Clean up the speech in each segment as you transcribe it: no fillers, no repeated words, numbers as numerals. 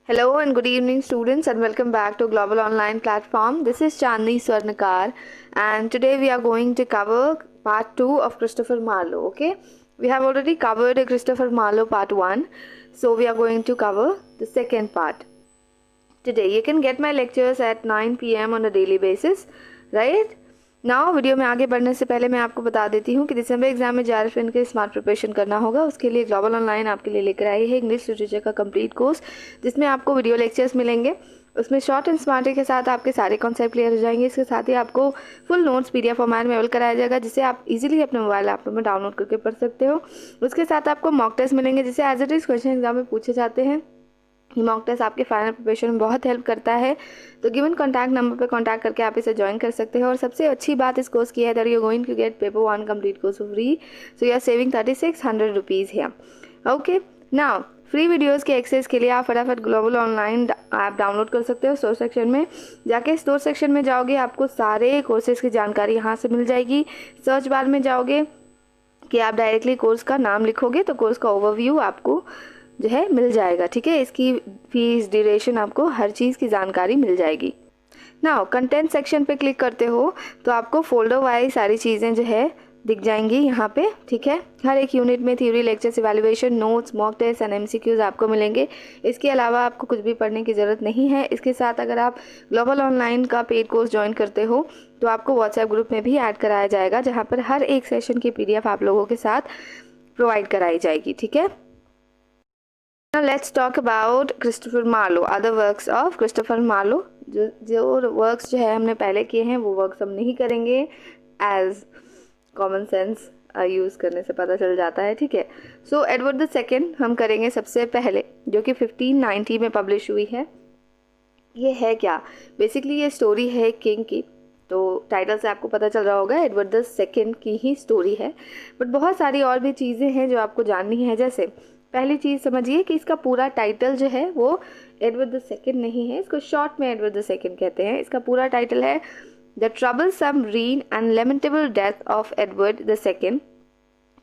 Hello and good evening, students, and welcome back to Global Online Platform. This is Chandni Swarnakar, and today we are going to cover part 2 of Christopher Marlowe. Okay, we have already covered Christopher Marlowe part 1, so we are going to cover the second part today. You can get my lectures at 9 p.m. on a daily basis, right? Now video में आगे बढ़ने से पहले मैं आपको बता देती हूँ कि दिसंबर एग्जाम में JRF के स्मार्ट प्रिपरेशन करना होगा। उसके लिए ग्लोबल ऑनलाइन आपके लिए लेकर आई है इंग्लिश लिटरेचर का कंप्लीट कोर्स, जिसमें आपको वीडियो लेक्चर्स मिलेंगे। उसमें शॉर्ट एंड स्मार्ट के साथ आपके सारे कॉन्सेप्ट क्लियर हो जाएंगे। इसके साथ ही आपको फुल नोट्स PDF फॉर्मेट में अवेल कराया जाएगा, जिसे आप इजीली अपने मोबाइल लैपटॉप में डाउनलोड करके पढ़ सकते हो। उसके साथ आपको मॉक टेस्ट मिलेंगे, जिसे as it is question exam में पूछे जाते हैं। ये मॉक टेस्ट आपके फाइनल प्रिपरेशन में बहुत हेल्प करता है। तो गिवन कॉन्टैक्ट नंबर पे कॉन्टैक्ट करके आप इसे ज्वाइन कर सकते हो। और सबसे अच्छी बात इस कोर्स की है that you going to get paper 1 complete course for free, so you are saving 3600 rupees here. Okay, now free videos के एक्सेस के लिए आप फटाफट ग्लोबल ऑनलाइन ऐप डाउनलोड कर सकते हो। स्टोर सेक्शन में जाके स्टोर सेक्शन में जाओगे, आपको सारे कोर्सेज की जानकारी यहाँ से मिल जाएगी। सर्च बार में जाओगे कि आप डायरेक्टली कोर्स का नाम लिखोगे तो कोर्स का ओवरव्यू आपको जो है मिल जाएगा। ठीक है, इसकी फीस, ड्यूरेशन, आपको हर चीज़ की जानकारी मिल जाएगी। नाउ कंटेंट सेक्शन पे क्लिक करते हो तो आपको फोल्डर वाइज सारी चीज़ें जो है दिख जाएंगी यहाँ पे। ठीक है, हर एक यूनिट में theory, lectures, evaluation, notes, mock test and MCQs आपको मिलेंगे। इसके अलावा आपको कुछ भी पढ़ने की ज़रूरत नहीं है। इसके साथ अगर आप ग्लोबल ऑनलाइन का पेड कोर्स ज्वाइन करते हो तो आपको व्हाट्सएप ग्रुप में भी ऐड कराया जाएगा, जहाँ पर हर एक सेशन की PDF आप लोगों के साथ प्रोवाइड कराई जाएगी। ठीक है, Now let's talk about Christopher Marlowe, other works of Christopher Marlowe. जो वर्क्स जो है हमने पहले किए हैं वो वर्क्स हम नहीं करेंगे, एज कॉमन सेंस यूज़ करने से पता चल जाता है। ठीक है, सो एडवर्ड द सेकेंड हम करेंगे सबसे पहले, जो कि 1590 में पब्लिश हुई है। ये है क्या, बेसिकली ये स्टोरी है किंग की। तो टाइटल से आपको पता चल रहा होगा एडवर्ड द सेकेंड की ही स्टोरी है, बट बहुत सारी और भी चीज़ें हैं जो आपको जाननी है। जैसे पहली चीज़ समझिए कि इसका पूरा टाइटल जो है वो एडवर्ड द सेकेंड नहीं है, इसको शॉर्ट में एडवर्ड द सेकेंड कहते हैं। इसका पूरा टाइटल है the troublesome reign and lamentable death of Edward the second,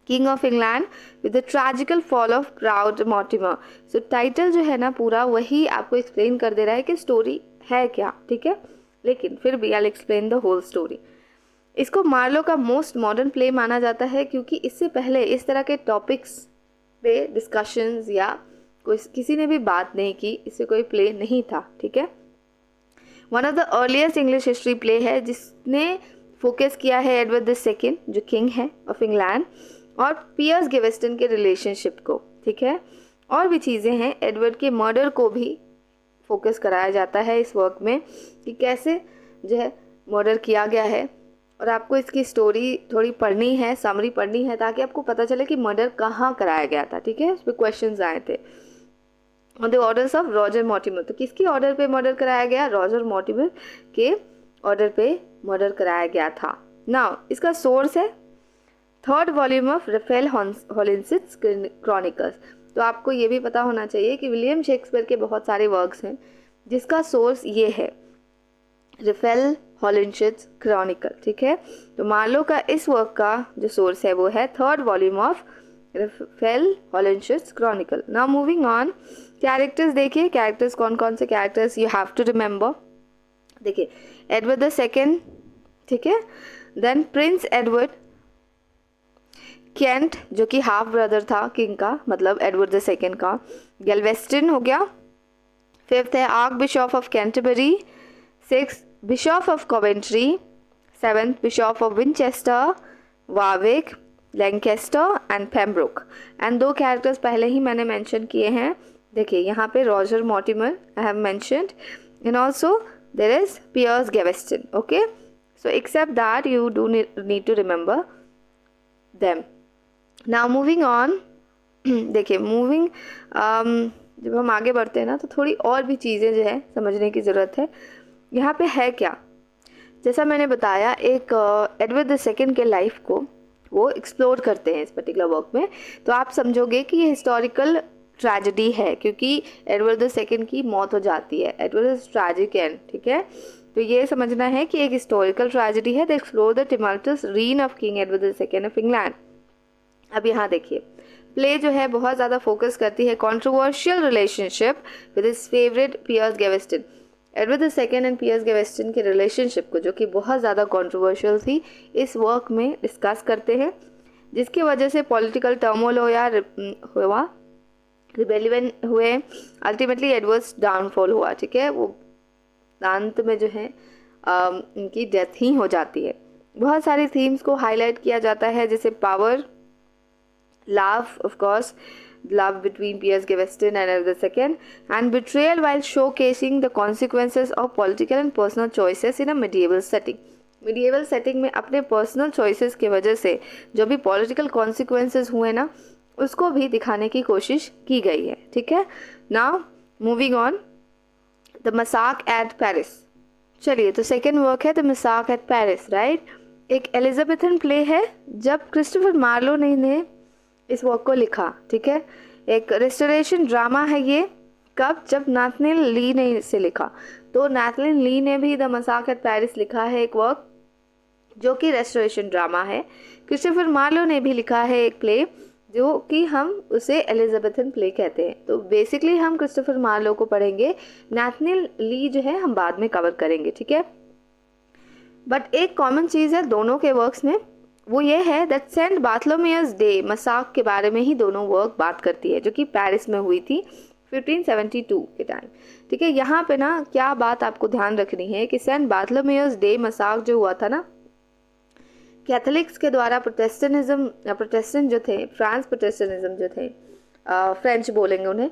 king of England, with the tragical fall of proud Mortimer. So title जो है ना पूरा वही आपको एक्सप्लेन कर दे रहा है कि स्टोरी है क्या। ठीक है, लेकिन फिर भी I explain the whole story. इसको मार्लो का मोस्ट मॉडर्न प्ले माना जाता है, क्योंकि इससे पहले इस तरह के टॉपिक्स पे डिस्कशंस या कोई किसी ने भी बात नहीं की, इससे कोई प्ले नहीं था। ठीक है, one of the earliest English history play है जिसने फोकस किया है एडवर्ड द सेकेंड जो किंग है ऑफ इंग्लैंड और पियर्स गेवेस्टन के रिलेशनशिप को। ठीक है, और भी चीज़ें हैं। एडवर्ड के मर्डर को भी फोकस कराया जाता है इस वर्क में कि कैसे जो है मर्डर किया गया है, और आपको इसकी स्टोरी थोड़ी पढ़नी है, समरी पढ़नी है, ताकि आपको पता चले कि मर्डर कहाँ कराया गया था। ठीक है, उस पर क्वेश्चंस आए थे। On the orders of Roger Mortimer, तो किसकी ऑर्डर पे मर्डर कराया गया? रॉजर मॉर्टिमर के ऑर्डर पे मर्डर कराया गया था। नाउ इसका सोर्स है 3rd volume of Raphael Holinshed's chronicles. तो आपको ये भी पता होना चाहिए कि विलियम शेक्सपियर के बहुत सारे वर्क्स हैं जिसका सोर्स ये है राफेल हॉलिंसिस क्रॉनिकल। ठीक है, तो मार्लो का इस वर्क का जो सोर्स है वो है 3rd volume of Raphael Holinshed's chronicle. Now moving on, characters देखिए, कैरेक्टर्स कौन कौन से characters you have to remember. देखिए, एडवर्ड द सेकेंड, ठीक है, देन प्रिंस एडवर्ड, केंट जो कि हाफ ब्रदर था किंग का, मतलब एडवर्ड द सेकेंड का, गैल्वेस्टन हो गया। 5th है archbishop of Canterbury, 6th bishop of Coventry, 7th bishop of Winchester, Warwick, Lancaster and Pembroke. And 2 characters पहले ही मैंने मेंशन किए हैं। देखिए यहाँ पे Roger Mortimer I have mentioned, and also there is Piers Gaveston. Okay, so except that you do need to remember them. Now moving on, देखिए moving जब हम आगे बढ़ते हैं ना तो थोड़ी और भी चीज़ें जो है समझने की ज़रूरत है। यहाँ पे है क्या, जैसा मैंने बताया, एक एडवर्ड द सेकेंड के लाइफ को वो एक्सप्लोर करते हैं इस पर्टिकुलर वर्क में। तो आप समझोगे कि ये हिस्टोरिकल ट्रेजेडी है, क्योंकि एडवर्ड द सेकेंड की मौत हो जाती है, एडवर्ड इज ट्रैजिक एंड। ठीक है, तो ये समझना है कि एक हिस्टोरिकल ट्रेजेडी है। The explore the tumultuous reign of king Edward the second of England. अब यहाँ देखिए, प्ले जो है बहुत ज़्यादा फोकस करती है controversial relationship with his favourite Piers Gaveston. Edward II and Piers Gaveston के रिलेशनशिप को, जो कि बहुत ज़्यादा कंट्रोवर्शियल थी, इस वर्क में डिस्कस करते हैं, जिसकी वजह से पॉलिटिकल टर्मोल हुआ, रिबेलियन हुए, अल्टीमेटली एडवर्ड्स डाउनफॉल हुआ। ठीक है, वो अंत में जो है इनकी डेथ ही हो जाती है। बहुत सारी थीम्स को हाईलाइट किया जाता है, जैसे power, love, of course love between Piers Gaveston and Edward II, and betrayal while showcasing the consequences of political and personal choices in a medieval setting. medieval setting में अपने personal choices की वजह से जो भी political consequences हुए ना, उसको भी दिखाने की कोशिश की गई है। ठीक है, now moving on, the Massacre at Paris। चलिए, तो सेकेंड वर्क है the Massacre at Paris, right. एक एलिजाबेथन प्ले है जब क्रिस्टोफर मार्लो ने इस वर्क को लिखा। ठीक है, एक रेस्टोरेशन ड्रामा है ये। कब? जब नाथनियल ली ने इसे लिखा। तो नाथनियल ली ने भी द Massacre at Paris लिखा है, एक वर्क जो कि रेस्टोरेशन ड्रामा है। क्रिस्टोफर मार्लो ने भी लिखा है एक प्ले जो कि हम उसे एलिजाबेथन प्ले कहते हैं। तो बेसिकली हम क्रिस्टोफर मार्लो को पढ़ेंगे, नाथनियल ली जो है हम बाद में कवर करेंगे। ठीक है, बट एक कॉमन चीज़ है दोनों के वर्क्स में, वो ये है दैट सेंट बार्थलोमेयस डे मसाक के बारे में ही दोनों वर्क बात करती है, जो कि पेरिस में हुई थी 1572 के टाइम। ठीक है, यहाँ पे ना क्या बात आपको ध्यान रखनी है कि सेंट बार्थलोमेयस डे मसाक जो हुआ था ना, कैथोलिक्स के द्वारा प्रोटेस्टेंट जो थे, फ्रांस प्रोटेस्टेंटिज्म जो थे, फ्रेंच बोलेंगे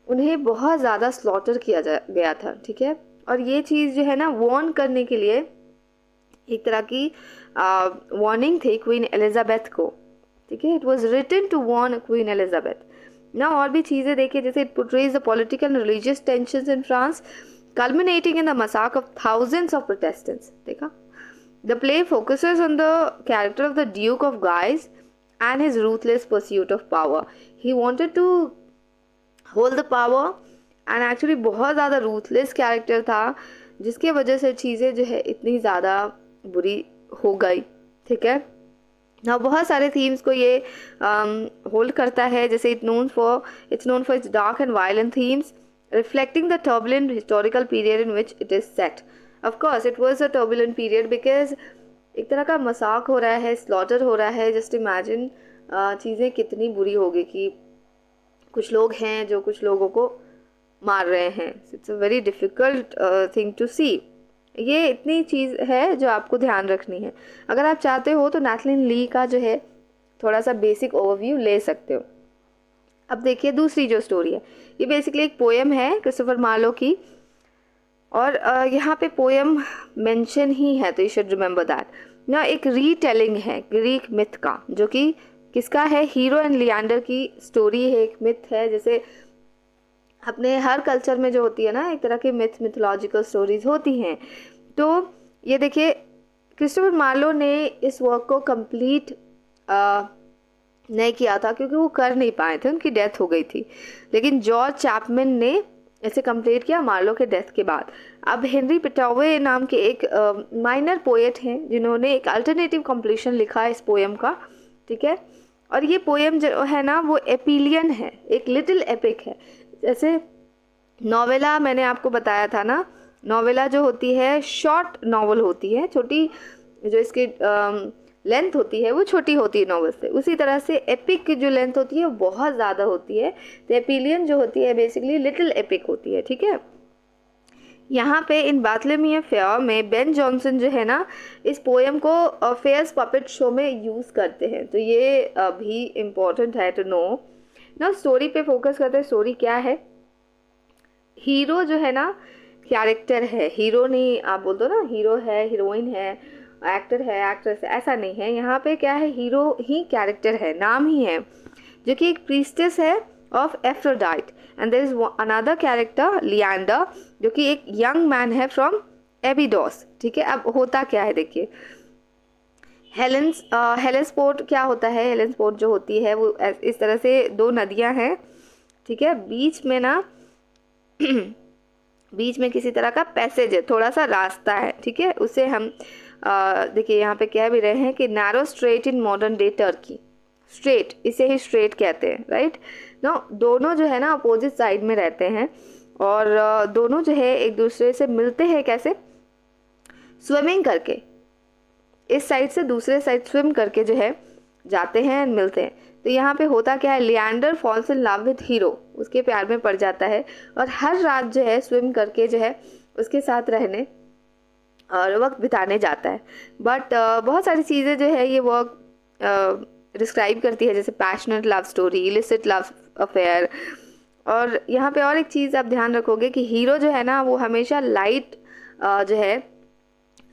उन्हें बहुत ज़्यादा स्लॉटर किया गया था। ठीक है, और ये चीज़ जो है ना वॉर्न करने के लिए एक तरह की वार्निंग थी क्वीन एलिजाबेथ को। ठीक है, it was written to warn Queen Elizabeth ना। और भी चीज़ें देखिए, जैसे it portrays the political and religious tensions in France culminating in the massacre of thousands of Protestants। देखा, the play focuses on the character of the Duke of Guise and his ruthless pursuit of power। He wanted to hold the power and actually बहुत ज़्यादा ruthless character था, जिसके वजह से चीज़ें जो है इतनी ज़्यादा बुरी हो गई। ठीक है ना, बहुत सारे थीम्स को ये होल्ड करता है, जैसे it's known for its dark and violent themes reflecting the turbulent historical period in which it is set। Of course it was a turbulent period because एक तरह का मसाक हो रहा है, स्लॉटर हो रहा है। जस्ट इमेजिन चीज़ें कितनी बुरी होगी कि कुछ लोग हैं जो कुछ लोगों को मार रहे हैं। It's a very difficult thing to see. ये इतनी चीज़ है जो आपको ध्यान रखनी है। अगर आप चाहते हो तो नाथनियल ली का जो है थोड़ा सा बेसिक ओवरव्यू ले सकते हो। अब देखिए दूसरी जो स्टोरी है, ये बेसिकली एक पोएम है क्रिस्टोफर मार्लो की, और यहाँ पे पोएम मेंशन ही है, तो यू शुड रिमेंबर दैट ना। एक रीटेलिंग है ग्रीक मिथ का, जो कि किसका है, हीरो एंड लियांडर की स्टोरी है, एक मिथ है। जैसे अपने हर कल्चर में जो होती है ना, एक तरह की मिथोलॉजिकल स्टोरीज होती हैं। तो ये देखिए क्रिस्टोफर मार्लो ने इस वर्क को कंप्लीट नहीं किया था क्योंकि वो कर नहीं पाए थे, उनकी डेथ हो गई थी। लेकिन जॉर्ज चैपमैन ने इसे कंप्लीट किया मार्लो के डेथ के बाद। अब हेनरी पिटावे नाम के एक माइनर पोएट हैं जिन्होंने एक अल्टरनेटिव कंप्लीशन लिखा है इस पोएम का। ठीक है, और ये पोएम जो है ना वो एपिलियन है, एक लिटिल एपिक है। जैसे नॉवेला मैंने आपको बताया था ना, नॉवेला जो होती है शॉर्ट नॉवल होती है, छोटी, जो इसकी लेंथ होती है वो छोटी होती है नॉवल से। उसी तरह से एपिक की जो लेंथ होती है वो बहुत ज़्यादा होती है। तो एपिलियन जो होती है बेसिकली लिटिल एपिक होती है। ठीक है, यहाँ पे इन बार्थलोमेव फेयर में बेन जॉनसन जो है ना इस पोएम को फेयर्स पपेट शो में यूज़ करते हैं। तो ये भी इम्पोर्टेंट है टू नो ना। स्टोरी पे फोकस करते हैं। स्टोरी क्या है, हीरो जो है ना कैरेक्टर है, हीरो नहीं आप बोल दो ना, हीरो है, हीरोइन है, एक्टर है, एक्ट्रेस है, ऐसा नहीं है। यहाँ पे क्या है, हीरो ही कैरेक्टर है, नाम ही है, जो कि एक प्रीस्टेस है of Aphrodite, and there is another character Leander, जो कि एक यंग मैन है फ्रॉम एबिडोस। ठीक है, अब होता क्या है देखिए, हेलेंसपोर्ट क्या होता है, हेलेंसपोर्ट जो होती है वो इस तरह से दो नदियाँ हैं। ठीक है, बीच में ना बीच में किसी तरह का पैसेज है, थोड़ा सा रास्ता है। ठीक है, उसे हम देखिए यहाँ पे कह भी रहे हैं कि narrow straight in modern day Turkey. Straight, इसे ही स्ट्रेट कहते हैं, राइट। नो, दोनों जो है ना अपोजिट साइड में रहते हैं और दोनों जो है एक दूसरे से मिलते हैं कैसे, स्विमिंग करके, इस साइड से दूसरे साइड स्विम करके जो है जाते हैं एंड मिलते हैं। तो यहाँ पे होता क्या है, Leander falls in love with hero, उसके प्यार में पड़ जाता है और हर रात जो है स्विम करके जो है उसके साथ रहने और वक्त बिताने जाता है। बट बहुत सारी चीज़ें जो है ये वर्क डिस्क्राइब करती है, जैसे passionate love story, illicit love affair. और यहाँ पे और एक चीज़ आप ध्यान रखोगे कि हीरो जो है ना वो हमेशा लाइट जो है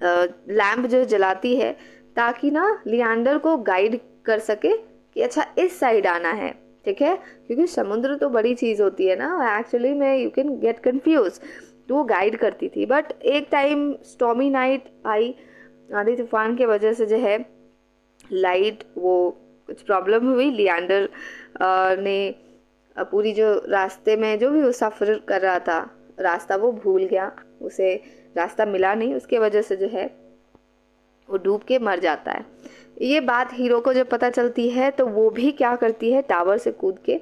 लैम्प जो जलाती है ताकि ना लिएंडर को गाइड कर सके कि अच्छा इस साइड आना है, ठीक है, क्योंकि समुद्र तो बड़ी चीज़ होती है ना, एक्चुअली में यू कैन गेट कंफ्यूज, तो वो गाइड करती थी। बट एक टाइम स्टॉर्मी नाइट आई, आंधी तूफान के वजह से जो है लाइट वो कुछ प्रॉब्लम हुई, लिएंडर ने पूरी जो रास्ते में जो भी वो सफ़र कर रहा था रास्ता वो भूल गया, उसे रास्ता मिला नहीं, उसके वजह से जो है वो डूब के मर जाता है। ये बात हीरो को जब पता चलती है तो वो भी क्या करती है, टावर से कूद के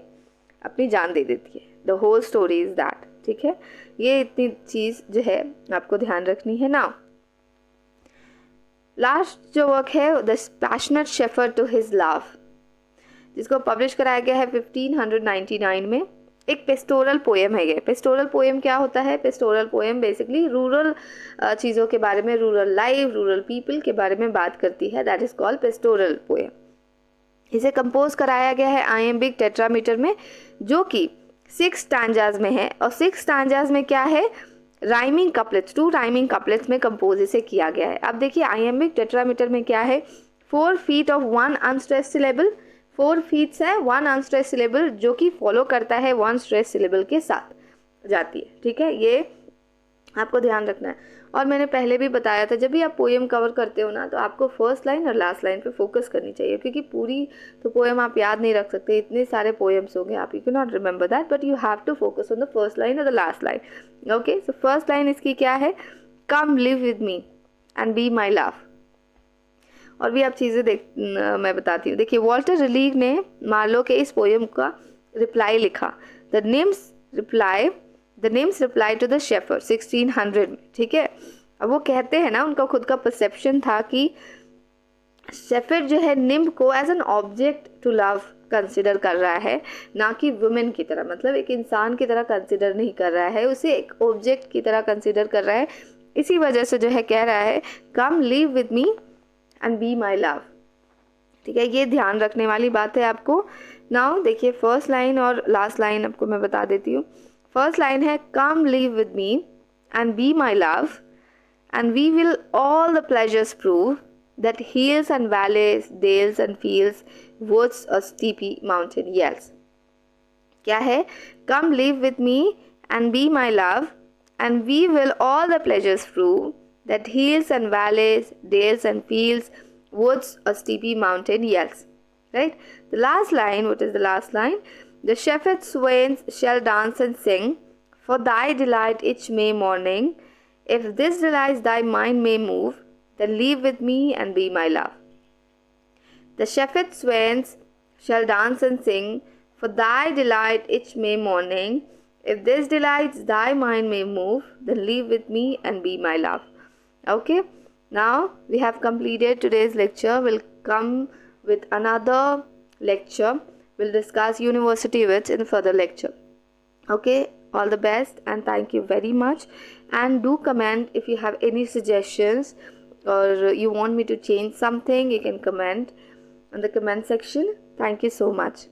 अपनी जान दे देती है। The whole story is that, ठीक है। ये इतनी चीज़ जो है आपको ध्यान रखनी है ना। लास्ट जो वर्क है the passionate shepherd to his love, जिसको पब्लिश कराया गया है 1599 में। एक पेस्टोरल पोएम है ये। पेस्टोरल पोएम क्या होता है, पेस्टोरल पोएम बेसिकली रूरल चीज़ों के बारे में, रूरल लाइफ, रूरल पीपल के बारे में बात करती है, that is called pastoral poem. इसे कंपोज कराया गया है आयम्बिक टेट्रामीटर में, जो कि 6 स्टैंजाज में है। और 6 स्टैंजाज में क्या है, राइमिंग कपलेट्स, 2 राइमिंग कपलेट्स में कंपोज इसे किया गया है। अब देखिए आयम्बिक टेट्रामीटर में क्या है, 4 feet of 1 unstressed syllable, 4 feets है 1 अनस्ट्रेस्ड सिलेबल जो कि फॉलो करता है 1 स्ट्रेस्ड सिलेबल के साथ जाती है, ठीक है, ये आपको ध्यान रखना है। और मैंने पहले भी बताया था जब भी आप पोएम कवर करते हो ना तो आपको फर्स्ट लाइन और लास्ट लाइन पे फोकस करनी चाहिए, क्योंकि पूरी तो पोएम आप याद नहीं रख सकते, इतने सारे पोएम्स होंगे, आप you can not remember that, but you have to focus on the first line और the last line. Okay, so first line इसकी क्या है, come live with me and be my love. और भी आप चीज़ें मैं बताती हूँ। देखिए वॉल्टर रेलीग ने मार्लो के इस पोएम का रिप्लाई लिखा, the nymph's reply to the shepherd 1600 में, ठीक है। अब वो कहते हैं ना, उनका खुद का परसेप्शन था कि शेफर्ड जो है निम्ब को as an object to love consider कर रहा है, ना कि वुमेन की तरह, मतलब एक इंसान की तरह कंसिडर नहीं कर रहा है, उसे एक ऑब्जेक्ट की तरह कंसिडर कर रहा है। इसी वजह से जो है कह रहा है come live with me and be my love, ठीक है, ये ध्यान रखने वाली बात है आपको। नाउ देखिए फर्स्ट लाइन और लास्ट लाइन आपको मैं बता देती हूँ। फर्स्ट लाइन है come live with me and be my love and we will all the pleasures prove that hills and valleys, dales and fields, woods or steepy mountain yells। क्या है, come live with me and be my love and we will all the pleasures prove that hills and valleys, dales and fields, woods or steepy mountain yells, right? The last line, what is the last line? The shepherd swains shall dance and sing for thy delight each May morning. If this delight thy mind may move, then leave with me and be my love. The shepherd swains shall dance and sing for thy delight each May morning. If this delights thy mind may move, then leave with me and be my love. Okay, now we have completed today's lecture. We'll come with another lecture. We'll discuss university wits in further lecture. Okay, all the best and thank you very much. And do comment if you have any suggestions or you want me to change something. You can comment in the comment section. Thank you so much.